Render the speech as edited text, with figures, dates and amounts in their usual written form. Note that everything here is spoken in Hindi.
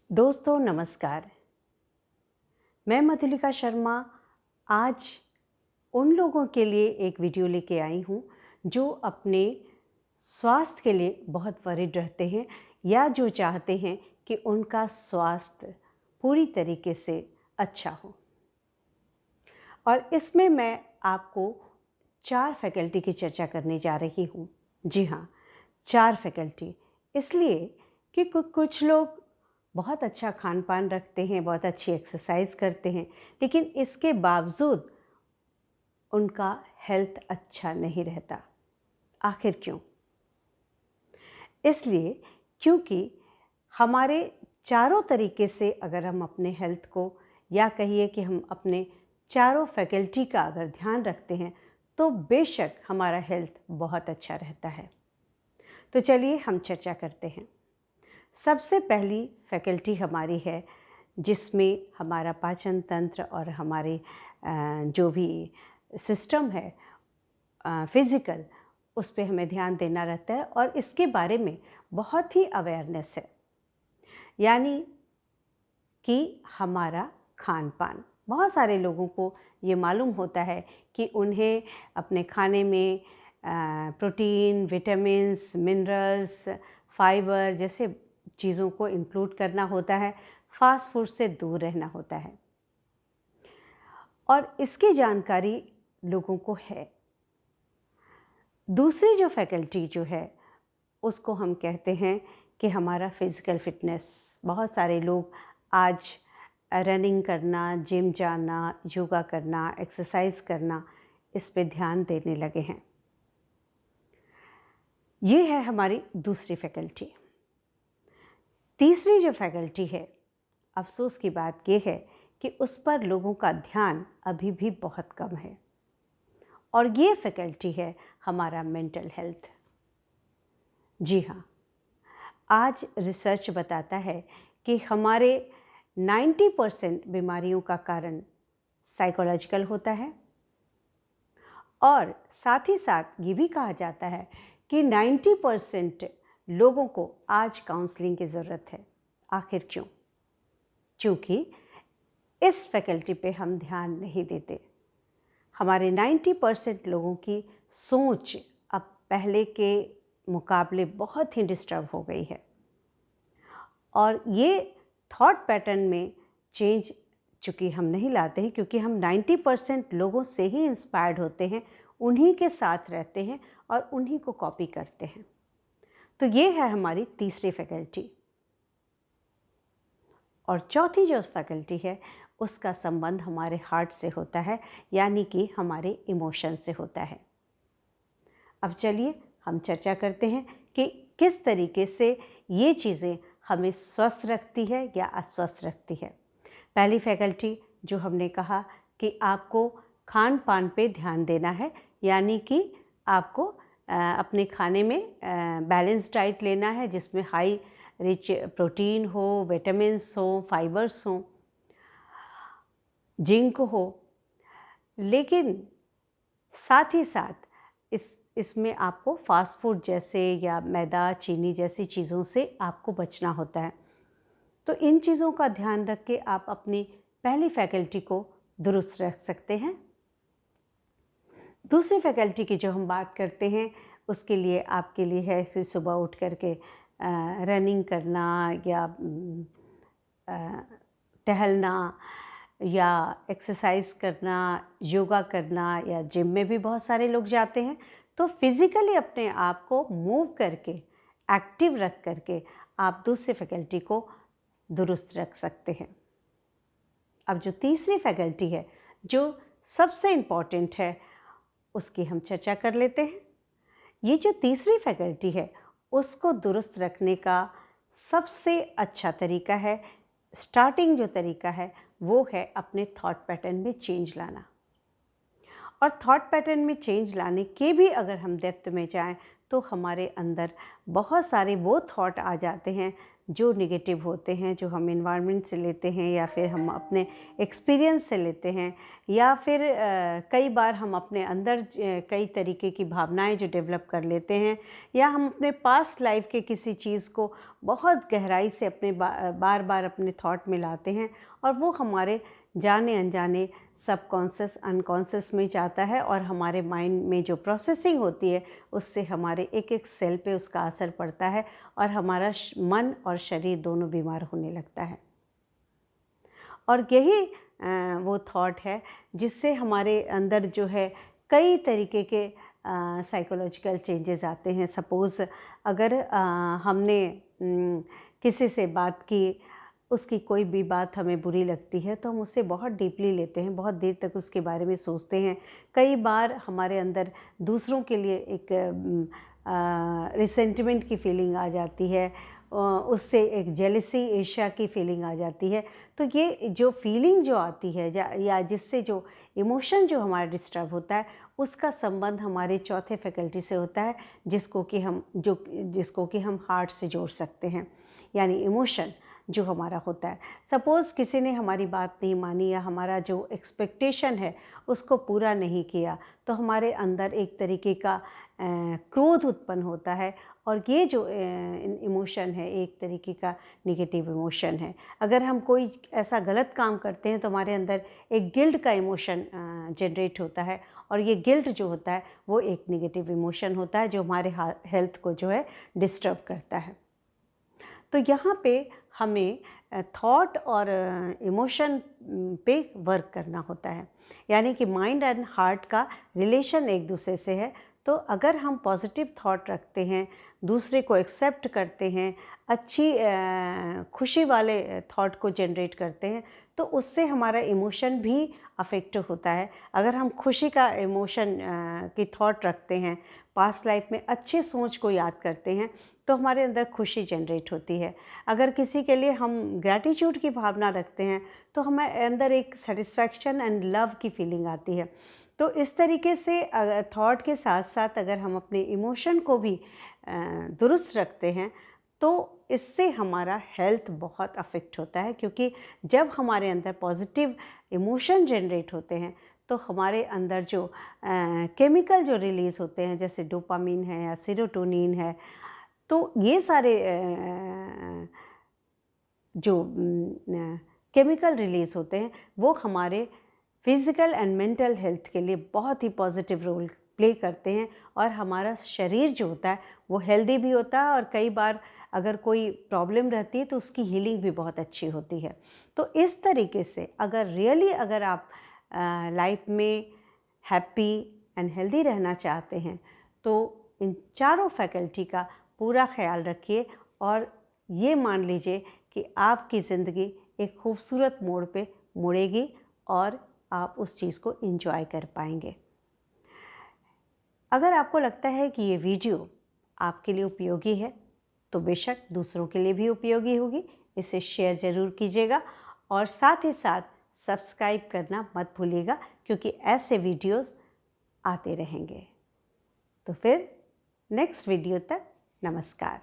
दोस्तों नमस्कार। मैं मधुलिका शर्मा आज उन लोगों के लिए एक वीडियो लेके आई हूँ जो अपने स्वास्थ्य के लिए बहुत वरीड रहते हैं या जो चाहते हैं कि उनका स्वास्थ्य पूरी तरीके से अच्छा हो। और इसमें मैं आपको 4 फैकल्टी की चर्चा करने जा रही हूँ। जी हाँ, 4 फैकल्टी इसलिए कि कुछ लोग बहुत अच्छा खान पान रखते हैं, बहुत अच्छी एक्सरसाइज करते हैं, लेकिन इसके बावजूद उनका हेल्थ अच्छा नहीं रहता। आखिर क्यों? इसलिए क्योंकि हमारे चारों तरीके से अगर हम अपने हेल्थ को या कहिए कि हम अपने चारों फैकल्टी का अगर ध्यान रखते हैं तो बेशक हमारा हेल्थ बहुत अच्छा रहता है। तो चलिए हम चर्चा करते हैं। सबसे पहली फैकल्टी हमारी है जिसमें हमारा पाचन तंत्र और हमारे जो भी सिस्टम है फिज़िकल, उस पे हमें ध्यान देना रहता है और इसके बारे में बहुत ही अवेयरनेस है। यानी कि हमारा खान पान, बहुत सारे लोगों को ये मालूम होता है कि उन्हें अपने खाने में प्रोटीन, विटामिन्स, मिनरल्स, फाइबर जैसे चीज़ों को इंक्लूड करना होता है, फास्ट फूड से दूर रहना होता है और इसकी जानकारी लोगों को है। दूसरी जो फैकल्टी जो है उसको हम कहते हैं कि हमारा फिज़िकल फिटनेस। बहुत सारे लोग आज रनिंग करना, जिम जाना, योगा करना, एक्सरसाइज करना, इस पे ध्यान देने लगे हैं। ये है हमारी दूसरी फैकल्टी। तीसरी जो फैकल्टी है, अफसोस की बात ये है कि उस पर लोगों का ध्यान अभी भी बहुत कम है और ये फैकल्टी है हमारा मेंटल हेल्थ। जी हाँ, आज रिसर्च बताता है कि हमारे 90% बीमारियों का कारण साइकोलॉजिकल होता है और साथ ही साथ ये भी कहा जाता है कि 90% लोगों को आज काउंसलिंग की ज़रूरत है। आखिर क्यों? क्योंकि इस फैकल्टी पे हम ध्यान नहीं देते। हमारे 90% लोगों की सोच अब पहले के मुकाबले बहुत ही डिस्टर्ब हो गई है और ये थॉट पैटर्न में चेंज चूँकि हम नहीं लाते हैं, क्योंकि हम 90% लोगों से ही इंस्पायर्ड होते हैं, उन्हीं के साथ रहते हैं और उन्हीं को कॉपी करते हैं। तो ये है हमारी तीसरी फैकल्टी। और चौथी जो फैकल्टी है उसका संबंध हमारे हार्ट से होता है, यानी कि हमारे इमोशन से होता है। अब चलिए हम चर्चा करते हैं कि किस तरीके से ये चीज़ें हमें स्वस्थ रखती है या अस्वस्थ रखती है। पहली फैकल्टी जो हमने कहा कि आपको खान पान पे ध्यान देना है, यानी कि आपको अपने खाने में बैलेंस डाइट लेना है जिसमें हाई रिच प्रोटीन हो, विटामिन्स हो, फाइबर्स हो, जिंक हो, लेकिन साथ ही साथ इसमें आपको फास्ट फूड जैसे या मैदा, चीनी जैसी चीज़ों से आपको बचना होता है। तो इन चीज़ों का ध्यान रख के आप अपनी पहली फैकल्टी को दुरुस्त रख सकते हैं। दूसरी फैकल्टी की जो हम बात करते हैं उसके लिए आपके लिए है कि सुबह उठ करके रनिंग करना या टहलना या एक्सरसाइज करना, योगा करना या जिम में भी बहुत सारे लोग जाते हैं। तो फिज़िकली अपने आप को मूव करके, एक्टिव रख करके आप दूसरी फैकल्टी को दुरुस्त रख सकते हैं। अब जो तीसरी फैकल्टी है जो सबसे इम्पॉर्टेंट है उसकी हम चर्चा कर लेते हैं। ये जो तीसरी फैकल्टी है उसको दुरुस्त रखने का सबसे अच्छा तरीका है, स्टार्टिंग जो तरीका है वो है अपने थॉट पैटर्न में चेंज लाना। और थॉट पैटर्न में चेंज लाने के भी अगर हम डेप्थ में जाएं तो हमारे अंदर बहुत सारे वो थॉट आ जाते हैं जो नेगेटिव होते हैं, जो हम एनवायरनमेंट से लेते हैं या फिर हम अपने एक्सपीरियंस से लेते हैं, या फिर कई बार हम अपने अंदर कई तरीके की भावनाएं जो डेवलप कर लेते हैं, या हम अपने पास्ट लाइफ के किसी चीज़ को बहुत गहराई से अपने बार बार अपने थॉट में लाते हैं, और वो हमारे जाने अनजाने सबकॉन्शियस अनकॉन्शियस में जाता है, और हमारे माइंड में जो प्रोसेसिंग होती है उससे हमारे एक एक सेल पे उसका असर पड़ता है, और हमारा मन और शरीर दोनों बीमार होने लगता है। और यही वो थॉट है जिससे हमारे अंदर जो है कई तरीके के साइकोलॉजिकल चेंजेस आते हैं। सपोज़ अगर हमने किसी से बात की, उसकी कोई भी बात हमें बुरी लगती है तो हम उससे बहुत डीपली लेते हैं, बहुत देर तक उसके बारे में सोचते हैं। कई बार हमारे अंदर दूसरों के लिए एक रिसेंटमेंट की फीलिंग आ जाती है, उससे एक जेलसी ईर्ष्या की फीलिंग आ जाती है। तो ये जो फीलिंग जो आती है या जिससे जो इमोशन जो हमारा डिस्टर्ब होता है, उसका संबंध हमारे चौथे फैकल्टी से होता है, जिसको कि हम हार्ट से जोड़ सकते हैं। यानी इमोशन जो हमारा होता है, सपोज़ किसी ने हमारी बात नहीं मानी या हमारा जो एक्सपेक्टेशन है उसको पूरा नहीं किया, तो हमारे अंदर एक तरीके का क्रोध उत्पन्न होता है, और ये जो इमोशन है एक तरीके का नेगेटिव इमोशन है। अगर हम कोई ऐसा गलत काम करते हैं तो हमारे अंदर एक गिल्ट का इमोशन जनरेट होता है, और ये गिल्ट जो होता है वो एक नेगेटिव इमोशन होता है जो हमारे हेल्थ को जो है डिस्टर्ब करता है। तो यहाँ पे हमें थॉट और इमोशन पे वर्क करना होता है, यानी कि माइंड एंड हार्ट का रिलेशन एक दूसरे से है। तो अगर हम पॉजिटिव थॉट रखते हैं, दूसरे को एक्सेप्ट करते हैं, अच्छी खुशी वाले थॉट को जनरेट करते हैं, तो उससे हमारा इमोशन भी अफेक्ट होता है। अगर हम खुशी का इमोशन की थॉट रखते हैं, पास्ट लाइफ में अच्छी सोच को याद करते हैं, तो हमारे अंदर खुशी जनरेट होती है। अगर किसी के लिए हम ग्रैटिट्यूड की भावना रखते हैं तो हमारे अंदर एक सेटिस्फैक्शन एंड लव की फीलिंग आती है। तो इस तरीके से थॉट के साथ साथ अगर हम अपने इमोशन को भी दुरुस्त रखते हैं तो इससे हमारा हेल्थ बहुत अफेक्ट होता है, क्योंकि जब हमारे अंदर पॉजिटिव इमोशन जनरेट होते हैं तो हमारे अंदर जो केमिकल जो रिलीज़ होते हैं, जैसे डोपामीन है या सेरोटोनिन है, तो ये सारे जो केमिकल रिलीज़ होते हैं वो हमारे फिज़िकल एंड मेंटल हेल्थ के लिए बहुत ही पॉजिटिव रोल प्ले करते हैं, और हमारा शरीर जो होता है वो हेल्दी भी होता है, और कई बार अगर कोई प्रॉब्लम रहती है तो उसकी हीलिंग भी बहुत अच्छी होती है। तो इस तरीके से अगर आप लाइफ में हैप्पी एंड हेल्दी रहना चाहते हैं तो इन चारों फैकल्टी का पूरा ख्याल रखिए, और ये मान लीजिए कि आपकी ज़िंदगी एक खूबसूरत मोड़ पे मुड़ेगी और आप उस चीज़ को एंजॉय कर पाएंगे। अगर आपको लगता है कि ये वीडियो आपके लिए उपयोगी है तो बेशक दूसरों के लिए भी उपयोगी होगी। इसे शेयर ज़रूर कीजिएगा, और साथ ही साथ सब्सक्राइब करना मत भूलिएगा, क्योंकि ऐसे वीडियोस आते रहेंगे। तो फिर नेक्स्ट वीडियो तक नमस्कार।